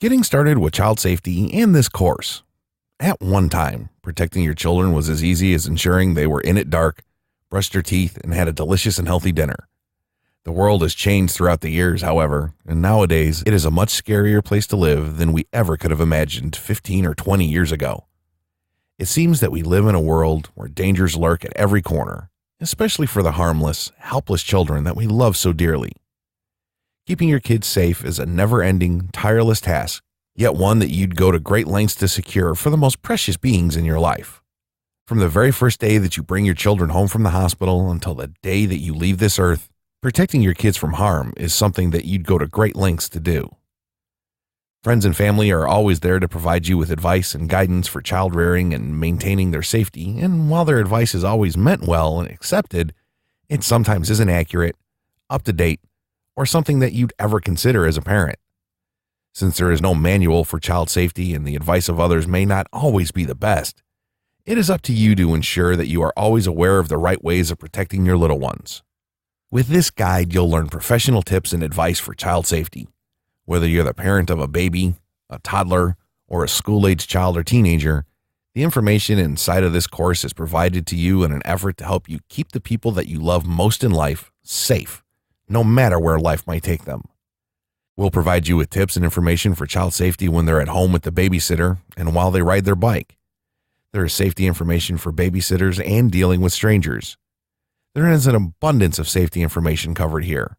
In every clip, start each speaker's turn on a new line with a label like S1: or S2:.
S1: Getting started with child safety in this course. At one time, protecting your children was as easy as ensuring they were in at dark, brushed their teeth, and had a delicious and healthy dinner. The world has changed throughout the years, however, and nowadays it is a much scarier place to live than we ever could have imagined 15 or 20 years ago. It seems that we live in a world where dangers lurk at every corner, especially for the harmless, helpless children that we love so dearly. Keeping your kids safe is a never-ending, tireless task, yet one that you'd go to great lengths to secure for the most precious beings in your life. From the very first day that you bring your children home from the hospital until the day that you leave this earth, protecting your kids from harm is something that you'd go to great lengths to do. Friends and family are always there to provide you with advice and guidance for child rearing and maintaining their safety, and while their advice is always meant well and accepted, it sometimes isn't accurate, up to date, or something that you'd ever consider as a parent. Since there is no manual for child safety and the advice of others may not always be the best, it is up to you to ensure that you are always aware of the right ways of protecting your little ones. With this guide, you'll learn professional tips and advice for child safety. Whether you're the parent of a baby, a toddler, or a school-aged child or teenager, the information inside of this course is provided to you in an effort to help you keep the people that you love most in life safe, no matter where life might take them. We'll provide you with tips and information for child safety when they're at home with the babysitter and while they ride their bike. There is safety information for babysitters and dealing with strangers. There is an abundance of safety information covered here.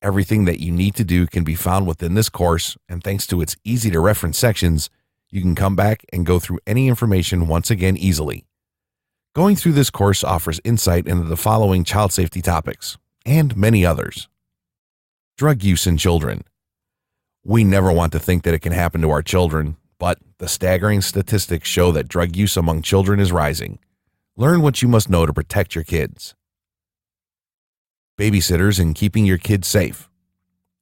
S1: Everything that you need to do can be found within this course, and thanks to its easy-to-reference sections, you can come back and go through any information once again easily. Going through this course offers insight into the following child safety topics, and many others. Drug use in children. We never want to think that it can happen to our children, but the staggering statistics show that drug use among children is rising. Learn what you must know to protect your kids. Babysitters and keeping your kids safe.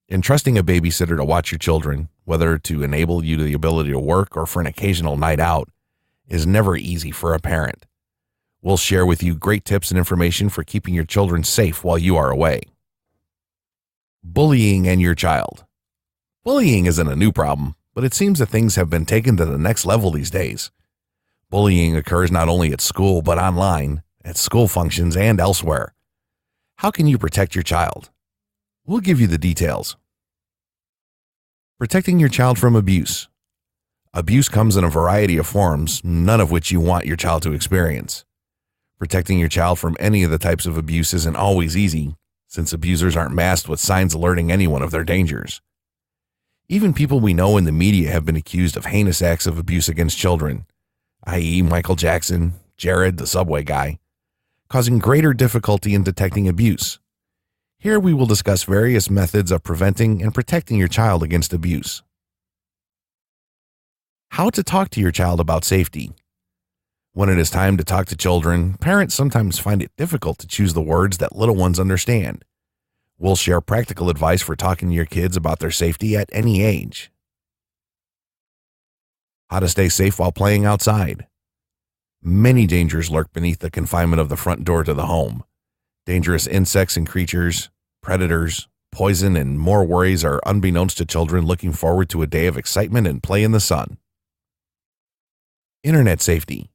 S1: Entrusting a babysitter to watch your children, whether to enable you the ability to work or for an occasional night out, is never easy for a parent. We'll share with you great tips and information for keeping your children safe while you are away. Bullying and your child. Bullying isn't a new problem, but it seems that things have been taken to the next level these days. Bullying occurs not only at school, but online, at school functions, and elsewhere. How can you protect your child? We'll give you the details. Protecting your child from abuse. Abuse comes in a variety of forms, none of which you want your child to experience. Protecting your child from any of the types of abuse isn't always easy, since abusers aren't masked with signs alerting anyone of their dangers. Even people we know in the media have been accused of heinous acts of abuse against children, i.e. Michael Jackson, Jared, the subway guy, causing greater difficulty in detecting abuse. Here we will discuss various methods of preventing and protecting your child against abuse. How to talk to your child about safety. When it is time to talk to children, parents sometimes find it difficult to choose the words that little ones understand. We'll share practical advice for talking to your kids about their safety at any age. How to stay safe while playing outside. Many dangers lurk beneath the confinement of the front door to the home. Dangerous insects and creatures, predators, poison, and more worries are unbeknownst to children looking forward to a day of excitement and play in the sun. Internet safety.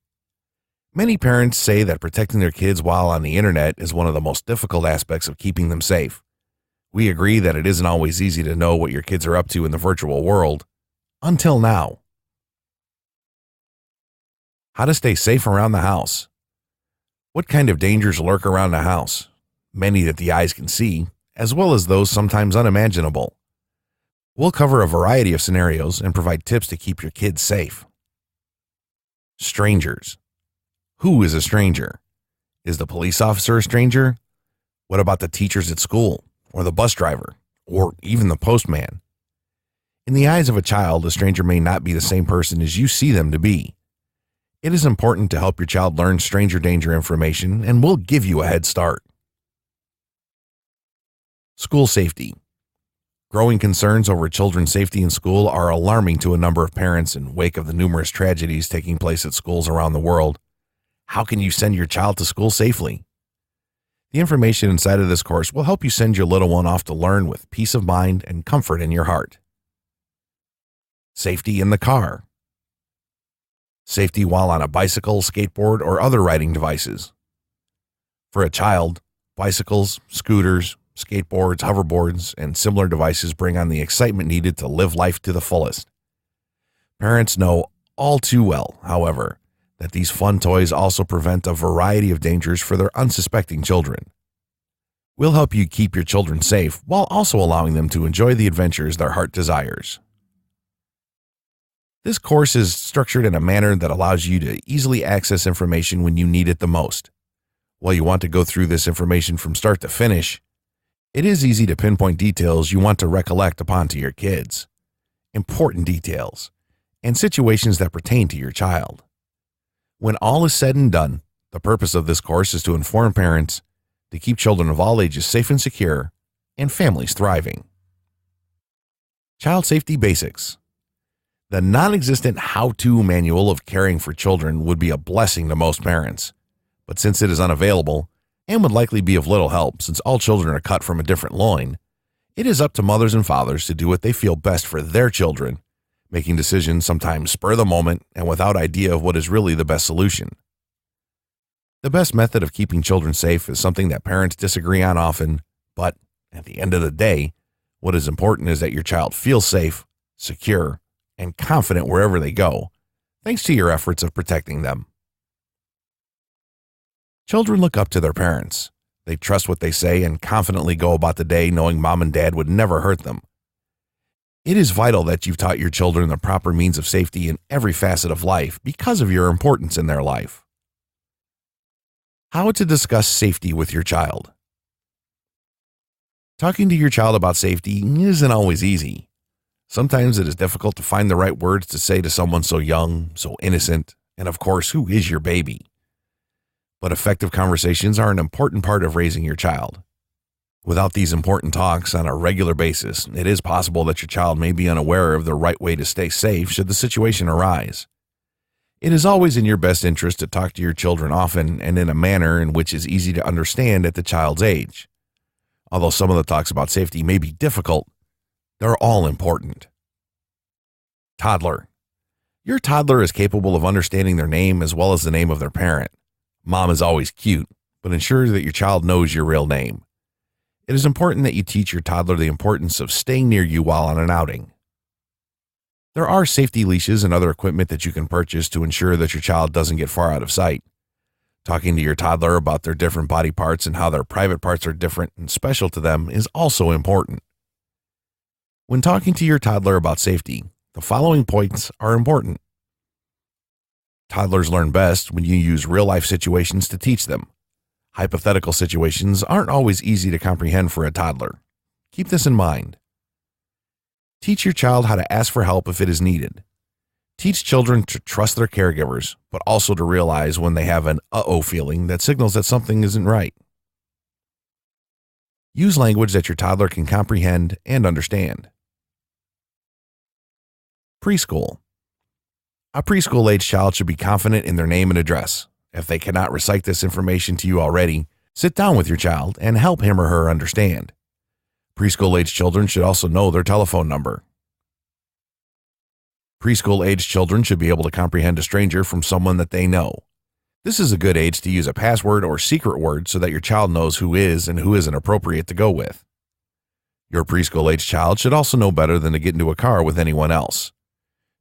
S1: Many parents say that protecting their kids while on the internet is one of the most difficult aspects of keeping them safe. We agree that it isn't always easy to know what your kids are up to in the virtual world. Until now. How to stay safe around the house. What kind of dangers lurk around the house? Many that the eyes can see, as well as those sometimes unimaginable. We'll cover a variety of scenarios and provide tips to keep your kids safe. Strangers. Who is a stranger? Is the police officer a stranger? What about the teachers at school, or the bus driver, or even the postman? In the eyes of a child, a stranger may not be the same person as you see them to be. It is important to help your child learn stranger danger information, and we'll give you a head start. School safety. Growing concerns over children's safety in school are alarming to a number of parents in wake of the numerous tragedies taking place at schools around the world. How can you send your child to school safely? The information inside of this course will help you send your little one off to learn with peace of mind and comfort in your heart. Safety in the car. Safety while on a bicycle, skateboard, or other riding devices. For a child, bicycles, scooters, skateboards, hoverboards, and similar devices bring on the excitement needed to live life to the fullest. Parents know all too well, however, that these fun toys also prevent a variety of dangers for their unsuspecting children. We'll help you keep your children safe while also allowing them to enjoy the adventures their heart desires. This course is structured in a manner that allows you to easily access information when you need it the most. While you want to go through this information from start to finish, it is easy to pinpoint details you want to recollect upon to your kids, important details, and situations that pertain to your child. When all is said and done, the purpose of this course is to inform parents, to keep children of all ages safe and secure, and families thriving. Child Safety Basics. The non-existent how-to manual of caring for children would be a blessing to most parents, but since it is unavailable, and would likely be of little help since all children are cut from a different loin, it is up to mothers and fathers to do what they feel best for their children, making decisions sometimes spur the moment and without idea of what is really the best solution. The best method of keeping children safe is something that parents disagree on often, but at the end of the day, what is important is that your child feels safe, secure, and confident wherever they go, thanks to your efforts of protecting them. Children look up to their parents. They trust what they say and confidently go about the day knowing mom and dad would never hurt them. It is vital that you've taught your children the proper means of safety in every facet of life because of your importance in their life. How to discuss safety with your child. Talking to your child about safety isn't always easy. Sometimes it is difficult to find the right words to say to someone so young, so innocent, and of course, who is your baby? But effective conversations are an important part of raising your child. Without these important talks on a regular basis, it is possible that your child may be unaware of the right way to stay safe should the situation arise. It is always in your best interest to talk to your children often and in a manner in which is easy to understand at the child's age. Although some of the talks about safety may be difficult, they're all important. Toddler. Your toddler is capable of understanding their name as well as the name of their parent. Mom is always cute, but ensure that your child knows your real name. It is important that you teach your toddler the importance of staying near you while on an outing. There are safety leashes and other equipment that you can purchase to ensure that your child doesn't get far out of sight. Talking to your toddler about their different body parts and how their private parts are different and special to them is also important. When talking to your toddler about safety, the following points are important. Toddlers learn best when you use real-life situations to teach them. Hypothetical situations aren't always easy to comprehend for a toddler. Keep this in mind. Teach your child how to ask for help if it is needed. Teach children to trust their caregivers, but also to realize when they have an uh-oh feeling that signals that something isn't right. Use language that your toddler can comprehend and understand. Preschool. A preschool-age child should be confident in their name and address. If they cannot recite this information to you already, sit down with your child and help him or her understand. Preschool-age children should also know their telephone number. Preschool-age children should be able to comprehend a stranger from someone that they know. This is a good age to use a password or secret word so that your child knows who is and who isn't appropriate to go with. Your preschool-age child should also know better than to get into a car with anyone else.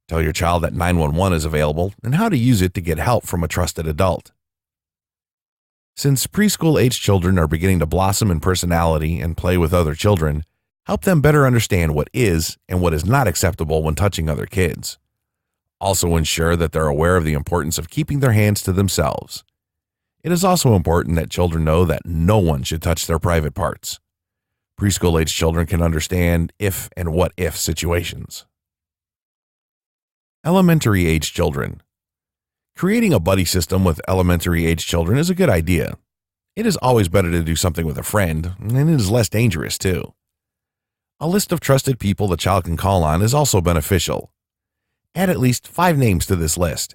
S1: Tell your child that 911 is available and how to use it to get help from a trusted adult. Since preschool-age children are beginning to blossom in personality and play with other children, help them better understand what is and what is not acceptable when touching other kids. Also ensure that they're aware of the importance of keeping their hands to themselves. It is also important that children know that no one should touch their private parts. Preschool-age children can understand if and what if situations. Elementary age children. Creating a buddy system with elementary age children is a good idea. It is always better to do something with a friend, and it is less dangerous too. A list of trusted people the child can call on is also beneficial. Add at least 5 names to this list.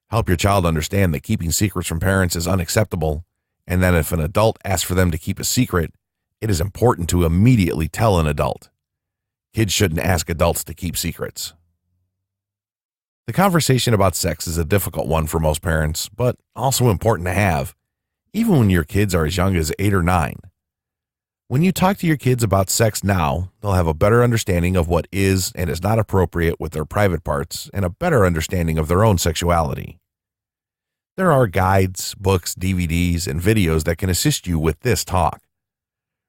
S1: Help your child understand that keeping secrets from parents is unacceptable, and that if an adult asks for them to keep a secret, it is important to immediately tell an adult. Kids shouldn't ask adults to keep secrets. The conversation about sex is a difficult one for most parents, but also important to have, even when your kids are as young as 8 or 9. When you talk to your kids about sex now, they'll have a better understanding of what is and is not appropriate with their private parts and a better understanding of their own sexuality. There are guides, books, DVDs, and videos that can assist you with this talk.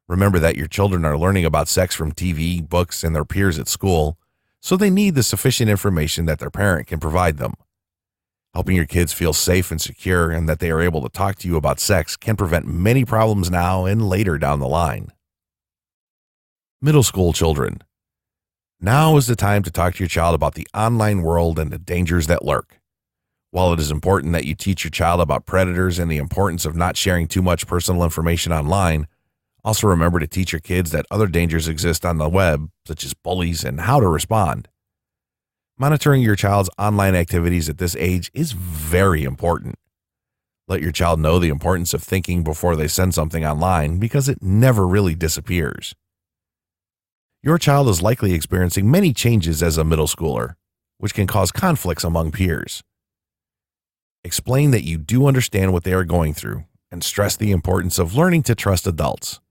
S1: Remember that your children are learning about sex from TV, books, and their peers at school, so they need the sufficient information that their parent can provide them. Helping your kids feel safe and secure and that they are able to talk to you about sex can prevent many problems now and later down the line. Middle school children. Now is the time to talk to your child about the online world and the dangers that lurk. While it is important that you teach your child about predators and the importance of not sharing too much personal information online, also remember to teach your kids that other dangers exist on the web, such as bullies, and how to respond. Monitoring your child's online activities at this age is very important. Let your child know the importance of thinking before they send something online because it never really disappears. Your child is likely experiencing many changes as a middle schooler, which can cause conflicts among peers. Explain that you do understand what they are going through and stress the importance of learning to trust adults.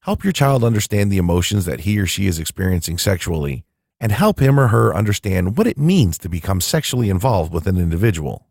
S1: Help your child understand the emotions that he or she is experiencing sexually, and help him or her understand what it means to become sexually involved with an individual.